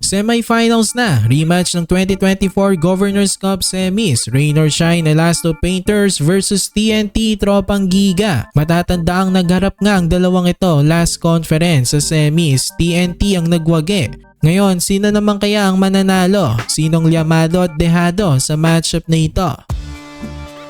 Semifinals na, rematch ng 2024 Governors Cup Semis, Rain or Shine Elasto Painters versus TNT Tropang Giga. Matatandaang nagharap nga ang dalawang ito last conference sa semis, TNT ang nagwagi. Ngayon, sino naman kaya ang mananalo? Sinong liyamado at dehado sa matchup na ito?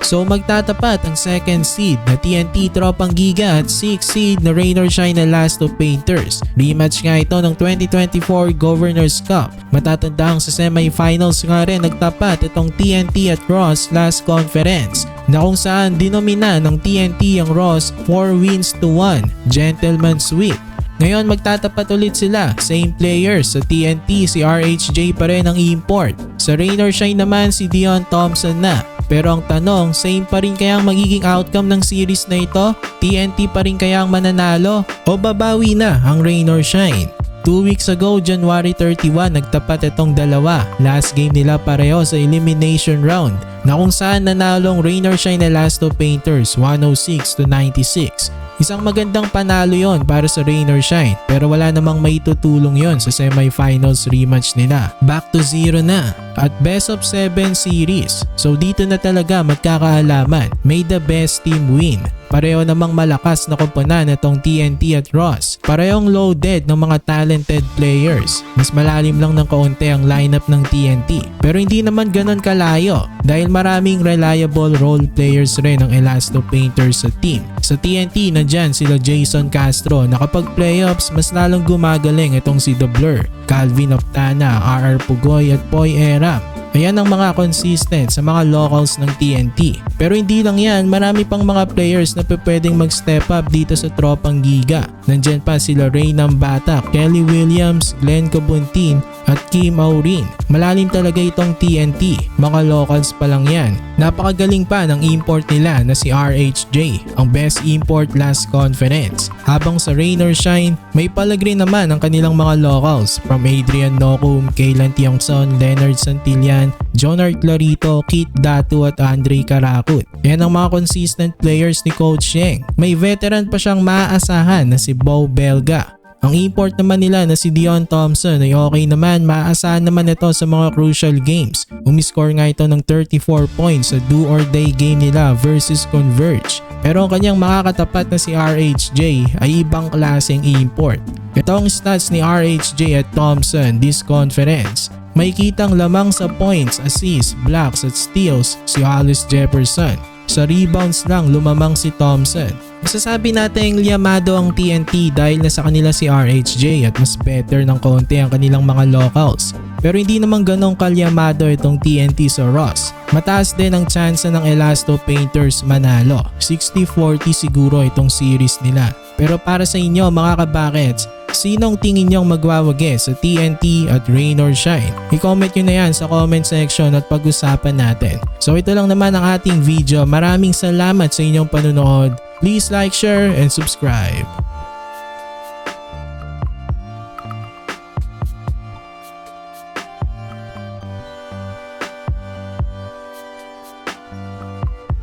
So magtatapat ang second seed na TNT Tropang Giga at 6th seed na Rain or Shine Elasto Painters. Rematch nga ito ng 2024 Governors Cup. Matatandang sa semifinals nga rin nagtapat itong TNT at Ross last conference na kung saan dinomina ng TNT ang Ross 4 wins to 1, gentleman sweep. Ngayon magtatapat ulit sila, same players. Sa TNT si RHJ pa rin ang import. Sa Rain or Shine naman si Dion Thompson na. Pero ang tanong, same pa rin kaya ang magiging outcome ng series na ito? TNT pa rin kaya ang mananalo? O babawi na ang Rain or Shine? 2 weeks ago, January 31, nagtapat itong dalawa. Last game nila pareho sa elimination round na kung saan nanalong Rain or Shine Elasto Painters 106 to 96. Isang magandang panalo yon para sa Rain or Shine pero wala namang maitutulong yon sa semifinals rematch nila. Back to 0 na at best of 7 series. So dito na talaga magkakaalaman. May the best team win. Pareho namang malakas na komponan itong TNT at Ross. Parehong loaded ng mga talented players. Mas malalim lang ng kaunti ang lineup ng TNT. Pero hindi naman ganon kalayo dahil maraming reliable role players rin ang Elasto Painters sa team. Sa TNT nandyan sila Jason Castro na kapag playoffs mas lalong gumagaling itong si The Blur, Calvin Optana, RR Pugoy at Poy Eram. Ayan ang mga consistent sa mga locals ng TNT. Pero hindi lang yan, marami pang mga players na pwedeng mag-step up dito sa Tropang Giga. Nandyan pa sila Reynam Batak, Kelly Williams, Glenn Cabuntin at Kim Aurin. Malalim talaga itong TNT, mga locals pa lang yan. Napakagaling pa ng import nila na si RHJ, ang best import last conference. Habang sa Rain or Shine, may palagri naman ang kanilang mga locals from Adrian Nocum, Kaylan Tiongson, Leonard Santillan, Jonard Clarito, Kit Datu at Andre Karakut. Yan ang mga consistent players ni Coach Yeng. May veteran pa siyang maaasahan na si Bo Belga. Ang import naman nila na si Dion Thompson ay okay naman, maaasahan naman ito sa mga crucial games. Umiscore nga ito ng 34 points sa do or die game nila versus Converge. Pero ang kanyang makakatapat na si RHJ ay ibang klaseng import. Ito ang stats ni RHJ at Thompson this conference. May kitang lamang sa points, assists, blocks at steals si Hollis Jefferson. Sa rebounds lang lumamang si Thompson. Masasabi natin liyamado ang TNT dahil nasa kanila si RHJ at mas better ng konti ang kanilang mga locals. Pero hindi naman ganong kalyamado itong TNT sa Ross. Mataas din ang tsansa ng Elasto Painters manalo. 60-40 siguro itong series nila. Pero para sa inyo mga kabakets, sinong tingin nyong magwawagi sa TNT at Rain or Shine? I-comment nyo na yan sa comment section at pag-usapan natin. So ito lang naman ang ating video. Maraming salamat sa inyong panunood. Please like, share, and subscribe.